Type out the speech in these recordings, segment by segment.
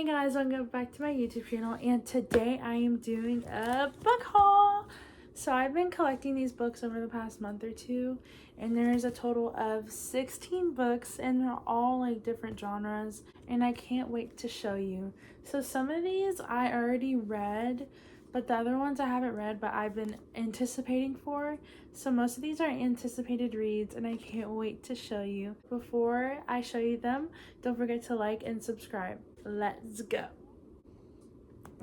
Hey guys, welcome back to my YouTube channel, and today I am doing a book haul. So I've been collecting these books over the past month or two, and there's a total of 16 books, and they're all like different genres, and I can't wait to show you. So some of these I already read, but the other ones I haven't read, but I've been anticipating for. So most of these are anticipated reads, and I can't wait to show you. Before I show you them, don't forget to like and subscribe. Let's go.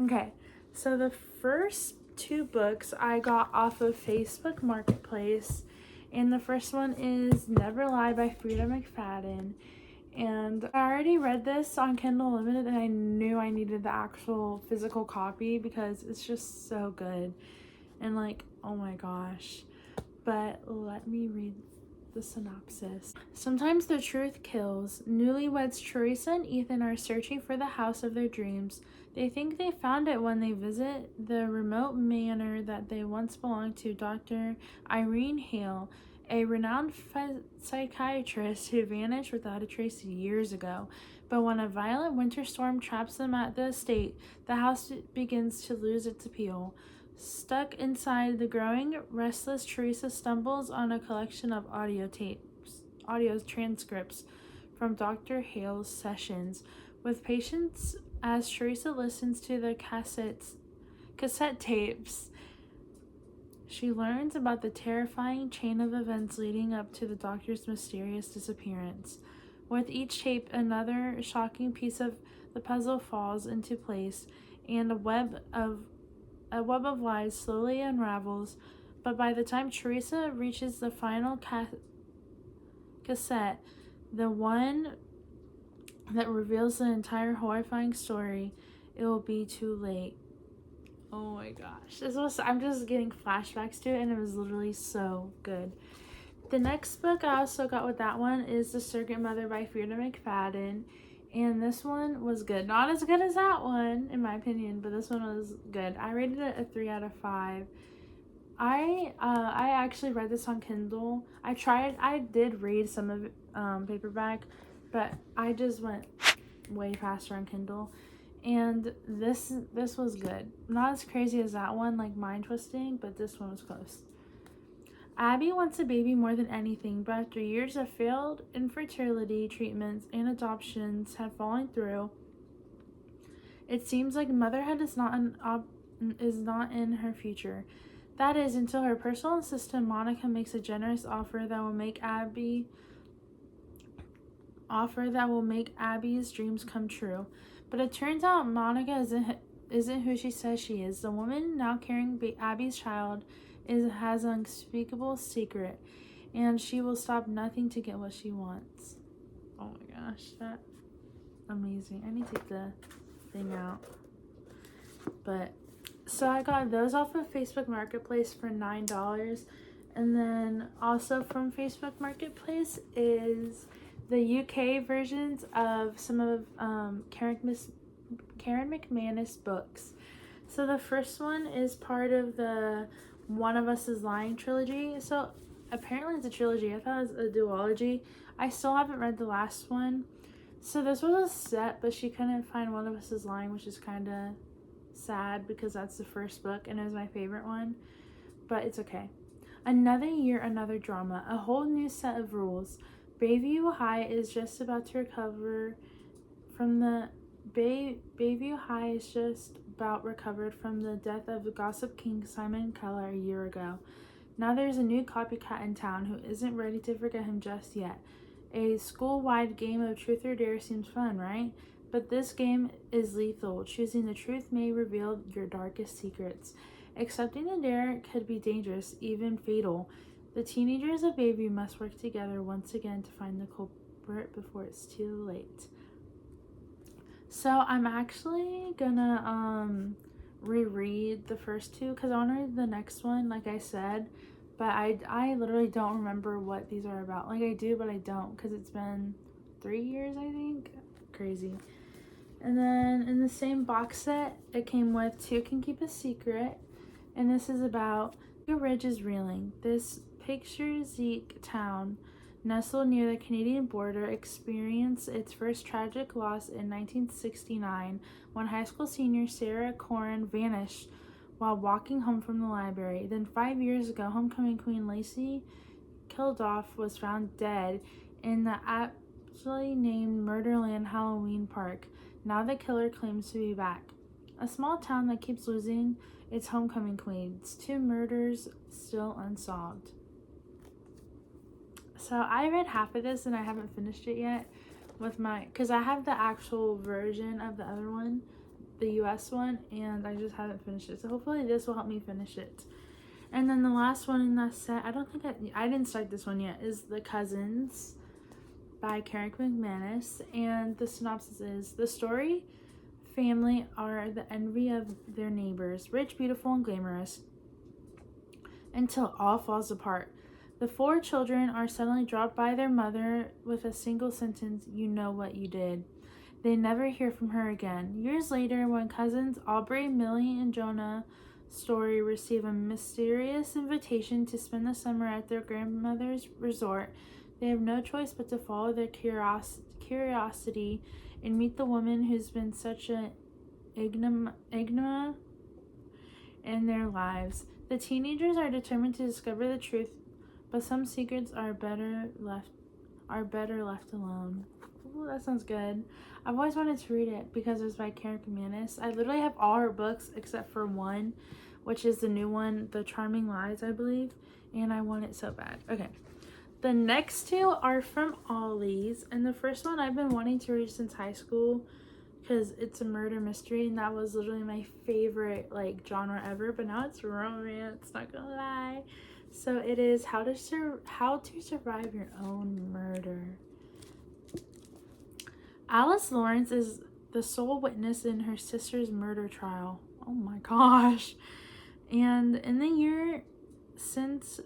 Okay, so the first two books I got off of Facebook Marketplace, and the first one is Never Lie by Frida McFadden. And I already read this on Kindle Unlimited, and I knew I needed the actual physical copy because it's just so good. And like, oh my gosh. But let me read the synopsis. Sometimes the truth kills. Newlyweds Teresa and Ethan are searching for the house of their dreams. They think they found it when they visit the remote manor that they once belonged to Dr. Irene Hale, a renowned psychiatrist who vanished without a trace years ago. But when a violent winter storm traps them at the estate, the house begins to lose its appeal. Stuck inside the growing, restless Teresa stumbles on a collection of audio transcripts from Dr. Hale's sessions. With patience, as Teresa listens to the cassette tapes, she learns about the terrifying chain of events leading up to the doctor's mysterious disappearance. With each tape, another shocking piece of the puzzle falls into place, and a web of lies slowly unravels. But by the time Teresa reaches the final cassette, the one that reveals the entire horrifying story, it will be too late. Oh my gosh. I'm just getting flashbacks to it, and it was literally so good. The next book I also got with that one is The Surrogate Mother by Frida McFadden. And this one was good. Not as good as that one, in my opinion, but this one was good. I rated it a 3 out of 5. I actually read this on Kindle. I did read some of it paperback, but I just went way faster on Kindle. And this was good. Not as crazy as that one, like mind twisting, but this one was close. Abby wants a baby more than anything, but after years of failed infertility treatments and adoptions have fallen through, it seems like motherhood is not in her future. That is, until her personal assistant Monica makes a generous offer that will make Abby's dreams come true. But it turns out Monica isn't who she says she is. The woman now carrying Abby's child has an unspeakable secret, and she will stop nothing to get what she wants. Oh my gosh, that's amazing. I need to take the thing out. But so I got those off of Facebook Marketplace for $9, and then also from Facebook Marketplace is the UK versions of some of Karen McManus books. So the first one is part of the One of Us is Lying trilogy. So apparently it's a trilogy. I thought it was a duology. I still haven't read the last one. So this was a set, but she couldn't find One of Us is Lying, which is kind of sad because that's the first book and it was my favorite one. But it's okay. Another year, another drama. A whole new set of rules. Bayview High is just about to recover from the Bayview High is just about recovered from the death of the gossip king Simon Keller a year ago. Now there's a new copycat in town who isn't ready to forget him just yet. A school-wide game of truth or dare seems fun, right? But this game is lethal. Choosing the truth may reveal your darkest secrets. Accepting the dare could be dangerous, even fatal. The teenagers of Bayview must work together once again to find the culprit before it's too late. So I'm actually gonna reread the first two because I want to read the next one, like I said, but I literally don't remember what these are about. Like I do, but I don't because it's been 3 years, I think. Crazy. And then in the same box set, it came with Two Can Keep a Secret, and this is about the Ridge is reeling. This picturesque town nestled near the Canadian border, experienced its first tragic loss in 1969 when high school senior Sarah Corrin vanished while walking home from the library. Then 5 years ago, homecoming queen Lacey Kildoff was found dead in the aptly named Murderland Halloween Park. Now the killer claims to be back. A small town that keeps losing its homecoming queens. 2 murders still unsolved. So I read half of this and I haven't finished it yet because I have the actual version of the other one, the US one, and I just haven't finished it. So hopefully this will help me finish it. And then the last one in that set, I didn't start this one yet, is The Cousins by Karen McManus. And the synopsis is, the story family are the envy of their neighbors, rich, beautiful, and glamorous, until all falls apart. The 4 children are suddenly dropped by their mother with a single sentence, "You know what you did." They never hear from her again. Years later, when cousins Aubrey, Millie, and Jonah Story receive a mysterious invitation to spend the summer at their grandmother's resort, they have no choice but to follow their curiosity and meet the woman who's been such an enigma in their lives. The teenagers are determined to discover the truth, but some secrets are better left alone. Ooh, that sounds good. I've always wanted to read it because it's by Karen McManus. I literally have all her books except for one, which is the new one, The Charming Lies, I believe, and I want it so bad. Okay. The next 2 are from Ollie's, and the first one I've been wanting to read since high school because it's a murder mystery, and that was literally my favorite genre ever, but now it's romance, not gonna lie. So it is How to Survive Your Own Murder. Alice Lawrence is the sole witness in her sister's murder trial. Oh my gosh. And in the year since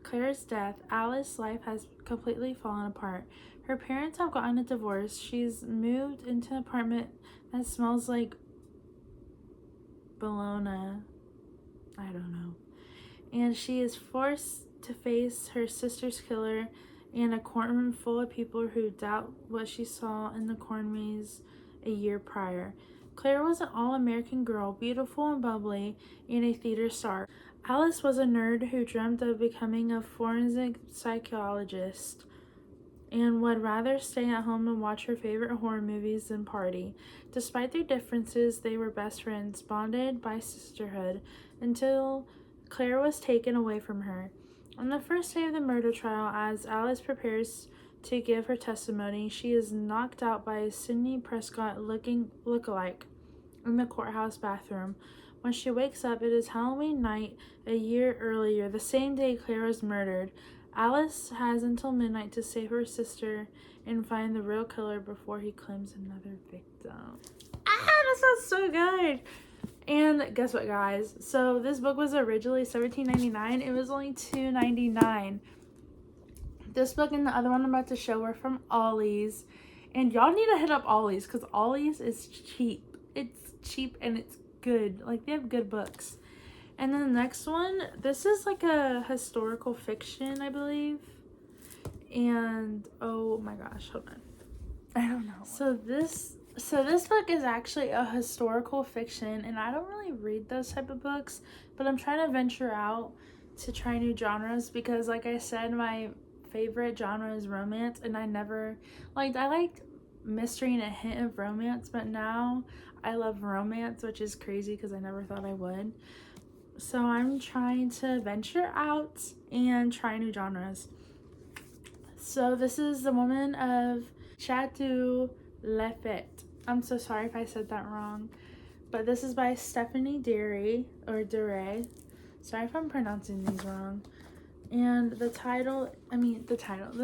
Claire's death, Alice's life has completely fallen apart. Her parents have gotten a divorce. She's moved into an apartment that smells like bologna. I don't know. And she is forced to face her sister's killer and a courtroom full of people who doubt what she saw in the corn maze a year prior. Claire was an all-American girl, beautiful and bubbly, and a theater star. Alice was a nerd who dreamt of becoming a forensic psychologist and would rather stay at home and watch her favorite horror movies than party. Despite their differences, they were best friends, bonded by sisterhood, until Claire was taken away from her. On the first day of the murder trial, as Alice prepares to give her testimony, she is knocked out by a Sidney Prescott lookalike in the courthouse bathroom. When she wakes up, it is Halloween night a year earlier, the same day Claire was murdered. Alice has until midnight to save her sister and find the real killer before he claims another victim. That sounds so good! And guess what, guys? So this book was originally $17.99. It was only $2.99. This book and the other one I'm about to show were from Ollie's. And y'all need to hit up Ollie's because Ollie's is cheap. It's cheap and it's good. They have good books. And then the next one, this is a historical fiction, I believe. And oh my gosh, hold on. I don't know. So this book is actually a historical fiction, and I don't really read those type of books, but I'm trying to venture out to try new genres because, like I said, my favorite genre is romance, and I liked mystery and a hint of romance, but now I love romance, which is crazy because I never thought I would. So I'm trying to venture out and try new genres. So this is The Woman of Chateau Lafayette. I'm so sorry if I said that wrong, but this is by Stephanie Derry. Sorry if I'm pronouncing these wrong. And the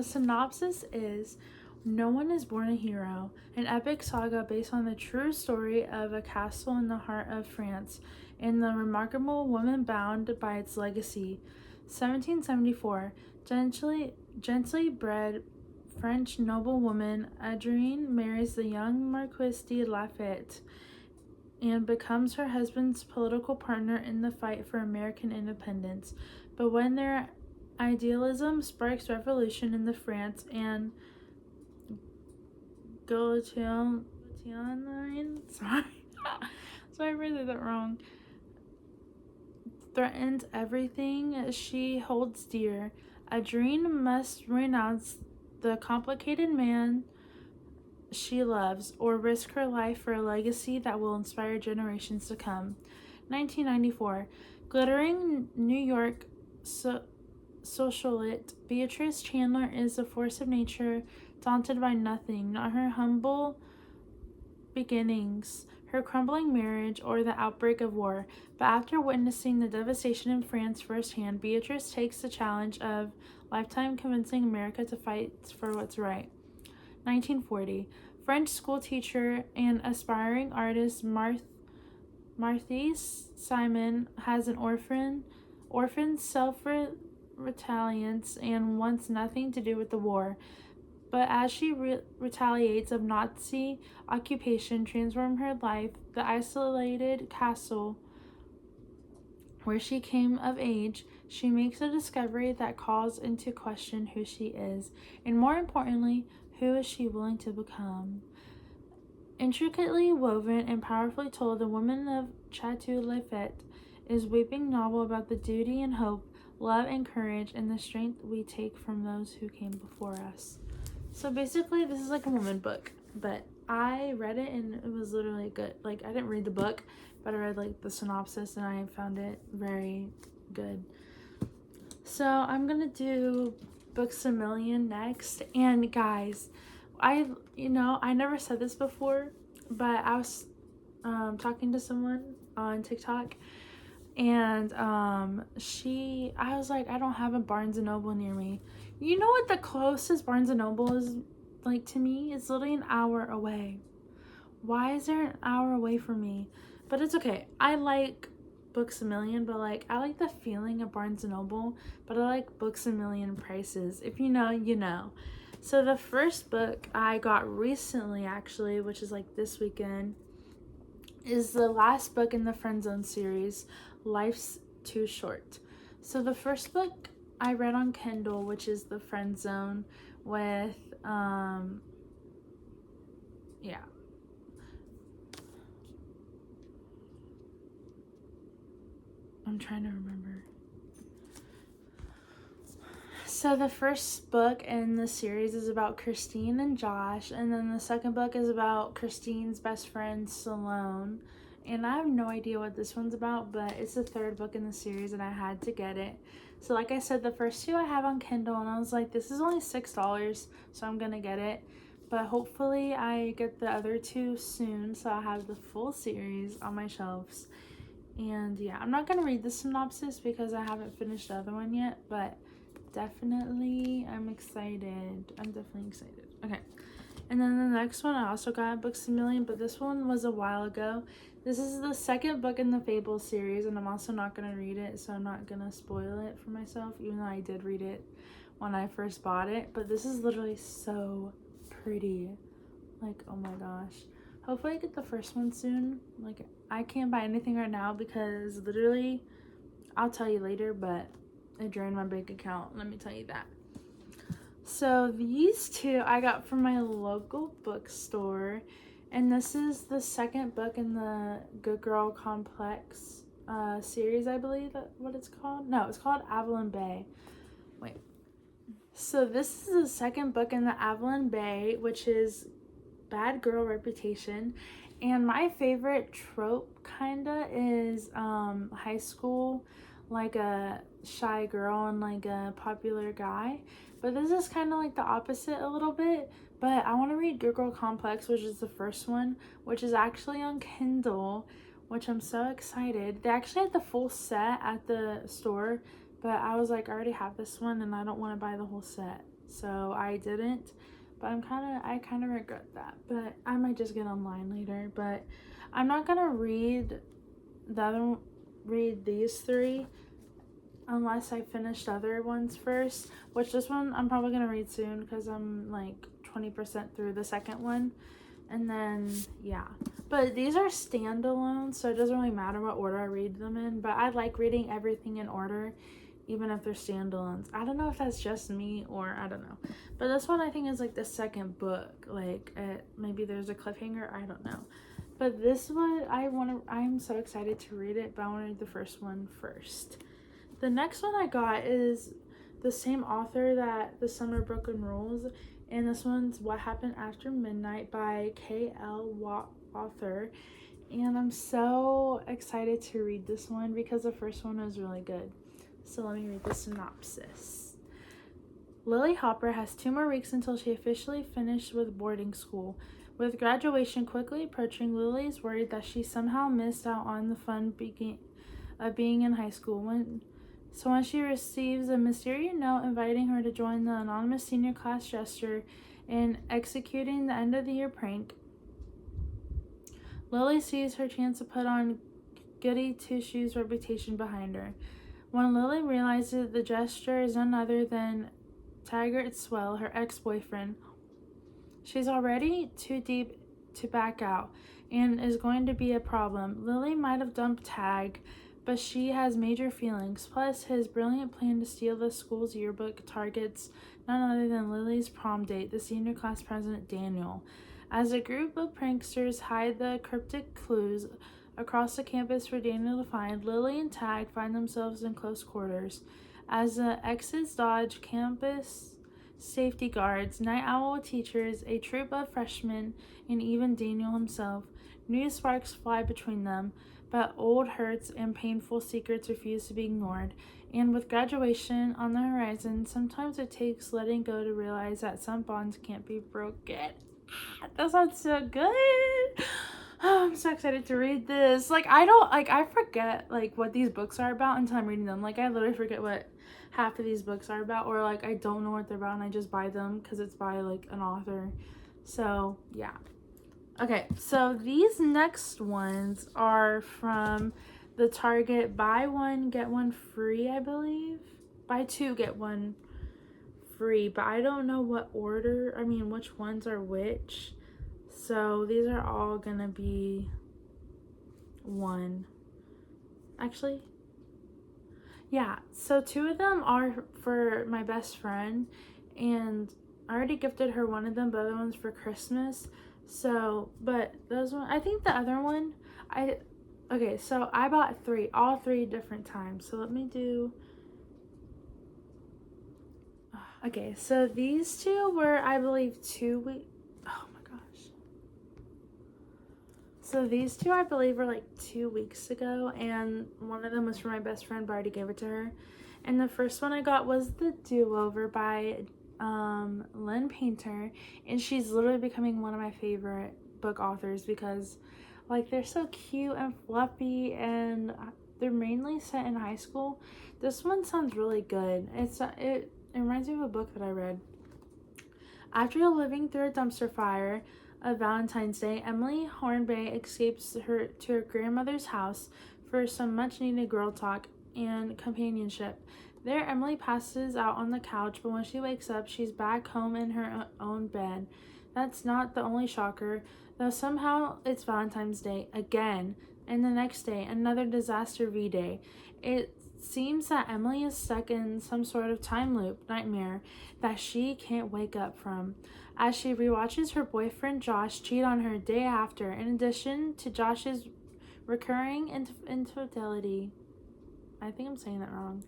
synopsis is No One is Born a Hero, an epic saga based on the true story of a castle in the heart of France and the remarkable woman bound by its legacy. 1774, gently bred French noblewoman Adrienne marries the young Marquis de Lafayette and becomes her husband's political partner in the fight for American independence. But when their Idealism sparks revolution in the France and Guillotine. Sorry. Sorry, I read that wrong. Threatens everything she holds dear. A dream must renounce the complicated man she loves or risk her life for a legacy that will inspire generations to come. 1994. Glittering New York socialite Beatrice Chandler is a force of nature, daunted by nothing, not her humble beginnings, her crumbling marriage, or the outbreak of war. But after witnessing the devastation in France firsthand, Beatrice takes the challenge of lifetime, convincing America to fight for what's right. 1940. French schoolteacher and aspiring artist Marthe Simon has an orphan self-retaliates and wants nothing to do with the war. But as she retaliates of Nazi occupation transformed her life, the isolated castle where she came of age, she makes a discovery that calls into question who she is, and more importantly, who is she willing to become. Intricately woven and powerfully told, The Woman of Chateau Lafayette is a weeping novel about the duty and hope, love and courage, and the strength we take from those who came before us. So basically, this is like a woman book, but I read it and it was literally good. Like, I didn't read the book, but I read like the synopsis and I found it very good. So I'm gonna do Books a Million next. And guys, I never said this before, but I was talking to someone on TikTok, and I was like, I don't have a Barnes & Noble near me. You know what the closest Barnes & Noble is like to me? It's literally an hour away. Why is there an hour away from me? But it's okay. I like Books a Million, but like I like the feeling of Barnes & Noble, but I like Books a Million prices. If you know, you know. So the first book I got recently, actually, which is like this weekend, is the last book in the Friend Zone series, Life's Too Short. So the first book I read on Kindle, which is the Friend Zone with, I'm trying to remember. So the first book in the series is about Christine and Josh, and then the second book is about Christine's best friend, Salone. And I have no idea what this one's about, but it's the third book in the series and I had to get it. So like I said, the first two I have on Kindle, and I was like, this is only $6, so I'm gonna get it. But hopefully I get the other two soon, so I'll have the full series on my shelves. And yeah, I'm not gonna read the synopsis because I haven't finished the other one yet, but definitely I'm excited. I'm definitely excited. Okay. And then the next one I also got Books a Million, but this one was a while ago. This is the second book in the Fable series, and I'm also not going to read it, so I'm not going to spoil it for myself, even though I did read it when I first bought it. But this is literally so pretty. Like, oh my gosh. Hopefully I get the first one soon. Like, I can't buy anything right now because literally, I'll tell you later, but it drained my bank account. Let me tell you that. So these two I got from my local bookstore, and this is the second book in the Good Girl Complex series, I believe that's what it's called. No, it's called Avalon Bay. Wait. So this is the second book in the Avalon Bay, which is Bad Girl Reputation. And my favorite trope kinda is high school, like a shy girl and like a popular guy. But this is kind of like the opposite a little bit. But I want to read Good Girl Complex, which is the first one, which is actually on Kindle, which I'm so excited. They actually had the full set at the store, but I was like, I already have this one and I don't want to buy the whole set. So I didn't, but I kind of regret that. But I might just get online later. But I'm not going to read these three unless I finish the other ones first, which this one I'm probably going to read soon because I'm like 20% through the second one. And then, yeah. But these are standalone, so it doesn't really matter what order I read them in. But I like reading everything in order even if they're standalones. I don't know if that's just me or I don't know. But this one I think is like the second book. Like maybe there's a cliffhanger. I don't know. But this one I'm so excited to read it, but I want to read the first one first. The next one I got is the same author that The Summer Broken Rules, and this one's What Happened After Midnight by K.L. Author. And I'm so excited to read this one because the first one was really good. So let me read the synopsis. Lily Hopper has 2 more weeks until she officially finished with boarding school. With graduation quickly approaching, Lily is worried that she somehow missed out on the fun of being in high school. When she receives a mysterious note inviting her to join the anonymous senior class jester in executing the end-of-the-year prank, Lily sees her chance to put on goody two-shoes reputation behind her. When Lily realizes the jester is none other than Taggart Swell, her ex-boyfriend, she's already too deep to back out and is going to be a problem. Lily might have dumped Tag, but she has major feelings. Plus, his brilliant plan to steal the school's yearbook targets none other than Lily's prom date, the senior class president, Daniel. As a group of pranksters hide the cryptic clues across the campus for Daniel to find, Lily and Tag find themselves in close quarters. As the exits dodge campus safety guards, night owl teachers, a troop of freshmen, and even Daniel himself, new sparks fly between them, but old hurts and painful secrets refuse to be ignored. And with graduation on the horizon, sometimes it takes letting go to realize that some bonds can't be broken. That sounds so good. Oh, I'm so excited to read this. I forget what these books are about until I'm reading them. I literally forget what half of these books are about, or I don't know what they're about and I just buy them because it's by an author. So yeah. Okay, so these next ones are from the Target buy one get one free, I believe. Buy 2 get 1 free, but I don't know which ones are which. So these are all gonna be one. Actually, yeah, so 2 of them are for my best friend, and I already gifted her one of them, but the other one's for Christmas. So, but those one, I think the other one, so I bought 3, all 3 different times. So let me do, okay, so these 2 were, I believe, 2 weeks, oh my gosh. So these 2, I believe, were 2 weeks ago, and one of them was for my best friend, but I already gave it to her. And the first one I got was The Do-Over by Lynn Painter, and she's literally becoming one of my favorite book authors because they're so cute and fluffy, and they're mainly set in high school. This one sounds really good. It reminds me of a book that I read. After living through a dumpster fire of Valentine's Day, Emily Hornby escapes to her grandmother's house for some much needed girl talk and companionship. There, Emily passes out on the couch, but when she wakes up, she's back home in her own bed. That's not the only shocker, though somehow it's Valentine's Day again, and the next day, another disaster V-Day. It seems that Emily is stuck in some sort of time loop nightmare that she can't wake up from. As she rewatches her boyfriend Josh cheat on her day after, in addition to Josh's recurring infidelity. I think I'm saying that wrong.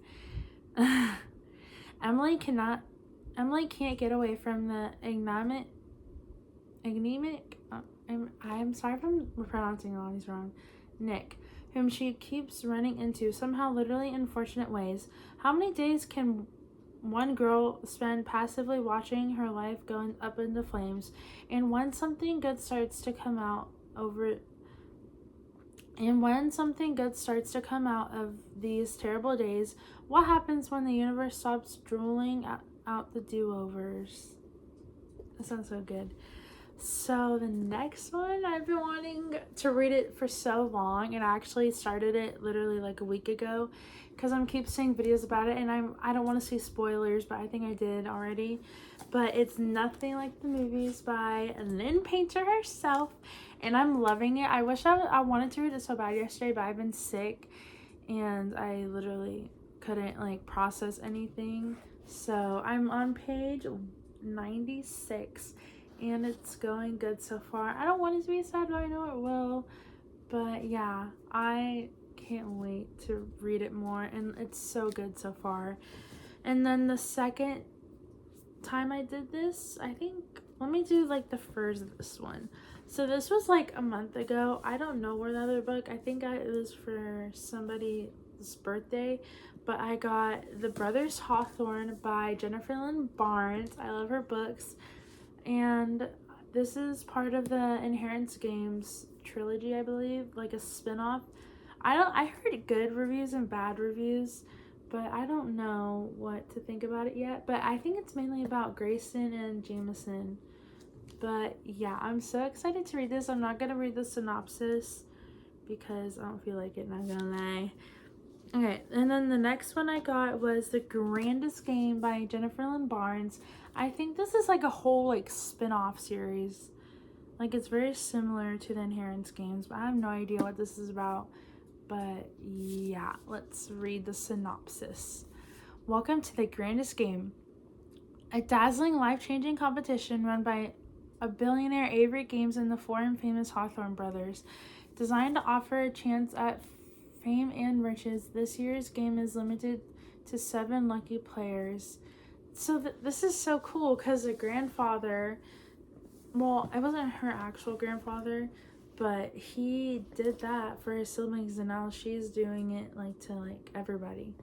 Emily can't get away from the enigmatic. I'm sorry if I'm pronouncing all these wrong. Nick, whom she keeps running into somehow literally unfortunate ways. How many days can one girl spend passively watching her life going up into flames? And when something good starts to come out of these terrible days, what happens when the universe stops drooling out the do-overs? That sounds so good. So the next one, I've been wanting to read it for so long, and I actually started it literally a week ago because I'm keep seeing videos about it, and I don't want to see spoilers, but I think I did already. But it's Nothing Like the Movies by Lynn Painter herself, and I'm loving it. I wanted to read it so bad yesterday, but I've been sick and I literally couldn't like process anything. So I'm on page 96 and it's going good so far. I don't want it to be sad, but I know it will. But yeah, I can't wait to read it more, and it's so good so far. And then the second time I did this, I think, let me do like the first one. So this was like a month ago. I don't know where the other book, I think it was for somebody's birthday, but I got The Brothers Hawthorne by Jennifer Lynn Barnes. I love her books, and this is part of the Inheritance Games trilogy, I believe, like a spin-off. I heard good reviews and bad reviews, but I don't know what to think about it yet. But I think it's mainly about Grayson and Jameson. But yeah, I'm so excited to read this. I'm not gonna read the synopsis because I don't feel like it, not gonna lie. Okay, and then the next one I got was The Grandest Game by Jennifer Lynn Barnes. I think this is like a whole like spin-off series. Like, it's very similar to the Inheritance Games, but I have no idea what this is about. But yeah, let's read the synopsis. Welcome to The Grandest Game, a dazzling, life-changing competition run by a billionaire Avery Games and the foreign famous Hawthorne brothers. Designed to offer a chance at fame and riches, this year's game is limited to 7 lucky players. So this is so cool because the grandfather, well, it wasn't her actual grandfather, but he did that for his siblings, and now she's doing it like to like everybody.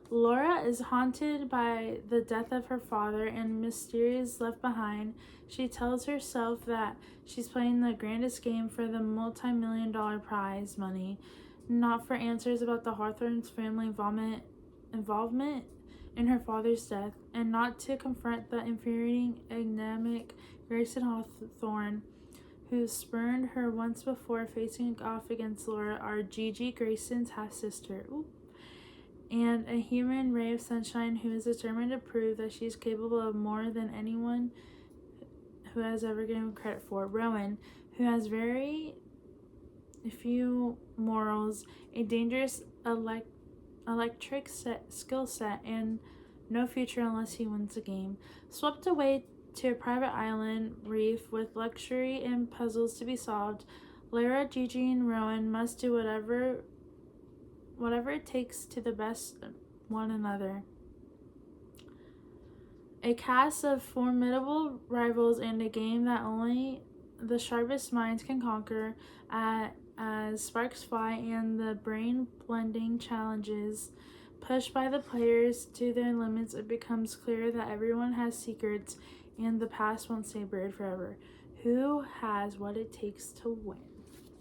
Laura is haunted by the death of her father and mysterious left behind. She tells herself that she's playing the grandest game for the multi-million-dollar prize money, not for answers about the Hawthorne's family involvement in her father's death, and not to confront the infuriating, enigmatic Grayson Hawthorne, who spurned her once before. Facing off against Laura are Gigi, Grayson's half-sister, and a human ray of sunshine who is determined to prove that she's capable of more than anyone who has ever given credit for. Rowan, who has very few morals, a dangerous electric skill set, and no future unless he wins the game. Swept away to a private island reef with luxury and puzzles to be solved, Lara, Gigi, and Rowan must do whatever it takes to the best one another. A cast of formidable rivals and a game that only the sharpest minds can conquer. As sparks fly and the brain-blending challenges pushed by the players to their limits, it becomes clear that everyone has secrets and the past won't stay buried forever. Who has what it takes to win?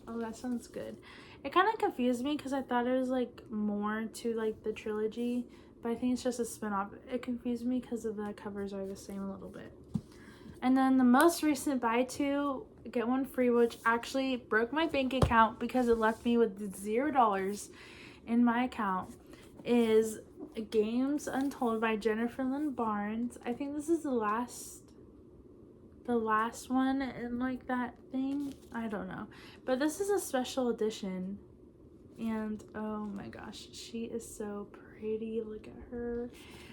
Oh, that sounds good. It kind of confused me because I thought it was like more to like the trilogy, but I think it's just a spin-off. It confused me because of the covers are the same a little bit. And then the most recent buy two, get one free, which actually broke my bank account because it left me with $0 in my account, is Games Untold by Jennifer Lynn Barnes. I think this is the last one in like that thing. I don't know. But this is a special edition. And oh my gosh, she is so pretty. Look at her.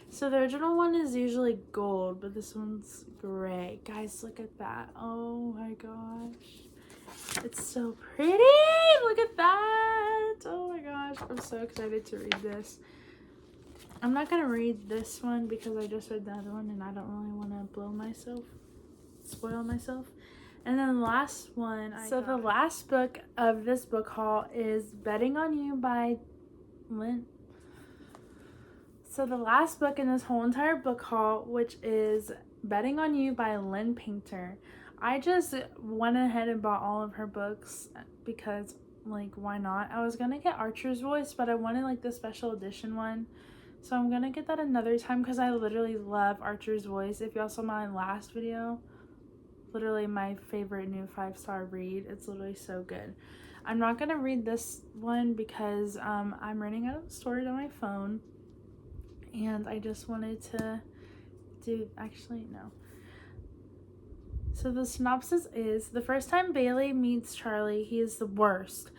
So the original one is usually gold, but this one's gray. Guys, look at that. Oh my gosh. It's so pretty. Look at that. Oh my gosh. I'm so excited to read this. I'm not going to read this one because I just read the other one and I don't really want to spoil myself. And then the last one. The last book of this book haul is Betting on You by Lynn. So the last book in this whole entire book haul, which is Betting on You by Lynn Painter. I just went ahead and bought all of her books because, like, why not? I was going to get Archer's Voice, but I wanted, like, the special edition one. So I'm going to get that another time because I literally love Archer's Voice. If y'all saw my last video, literally my favorite new 5-star read. It's literally so good. I'm not going to read this one because I'm running out of storage on my phone. And I just wanted to no. So the synopsis is, the first time Bailey meets Charlie, he is the worst.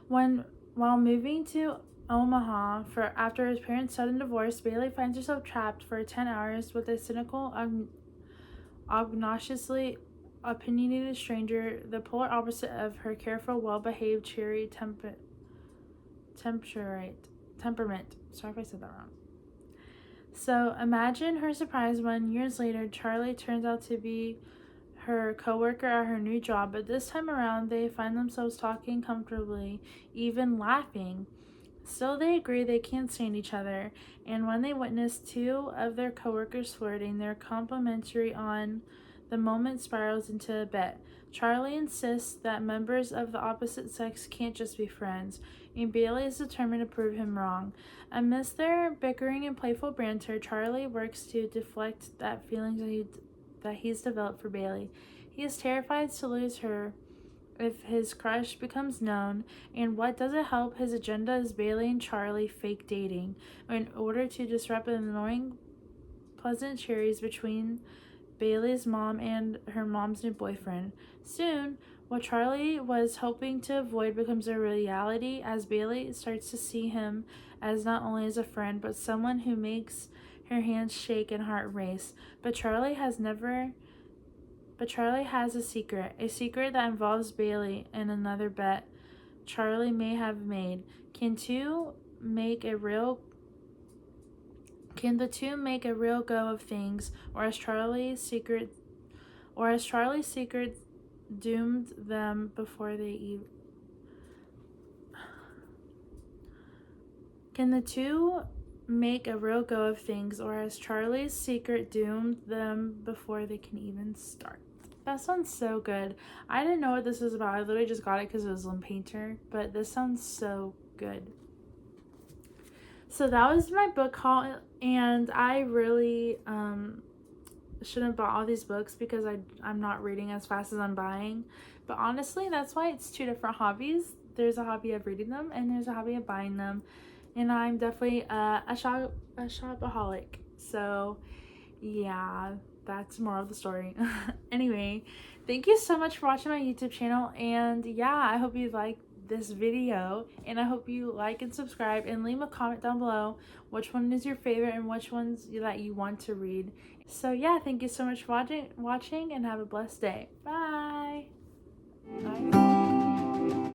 While moving to Omaha for after his parents' sudden divorce. Bailey finds herself trapped for 10 hours with a cynical, obnoxiously opinionated stranger, the polar opposite of her careful, well-behaved, cheery temperament. Sorry if I said that wrong. So imagine her surprise when years later Charlie turns out to be her co-worker at her new job, but this time around they find themselves talking comfortably, even laughing. Still, they agree they can't stand each other, and when they witness two of their coworkers flirting, they're complimentary on the moment spirals into a bet. Charlie insists that members of the opposite sex can't just be friends, and Bailey is determined to prove him wrong. Amidst their bickering and playful banter, Charlie works to deflect that feelings that he's developed for Bailey. He is terrified to lose her if his crush becomes known, and what doesn't help his agenda is Bailey and Charlie fake dating in order to disrupt the annoying pleasantries between Bailey's mom and her mom's new boyfriend. Soon, what Charlie was hoping to avoid becomes a reality as Bailey starts to see him as not only as a friend, but someone who makes her hands shake and heart race. But Charlie has a secret that involves Bailey and another bet Charlie may have made. Can the two make a real go of things, or has Charlie's secret doomed them before they even Can the two make a real go of things, or has Charlie's secret doomed them before they can even start? That sounds so good. I didn't know what this was about. I literally just got it because it was Lim Painter, but this sounds so good. So that was my book haul, and I really shouldn't have bought all these books because I'm not reading as fast as I'm buying. But honestly, that's why it's two different hobbies. There's a hobby of reading them, and there's a hobby of buying them. And I'm definitely a shopaholic. So yeah, that's more of the story. Anyway, thank you so much for watching my YouTube channel, and yeah, I hope you liked this video, and I hope you like and subscribe, and leave a comment down below which one is your favorite and which ones that you want to read. So yeah, thank you so much for watching, and have a blessed day. Bye. Bye.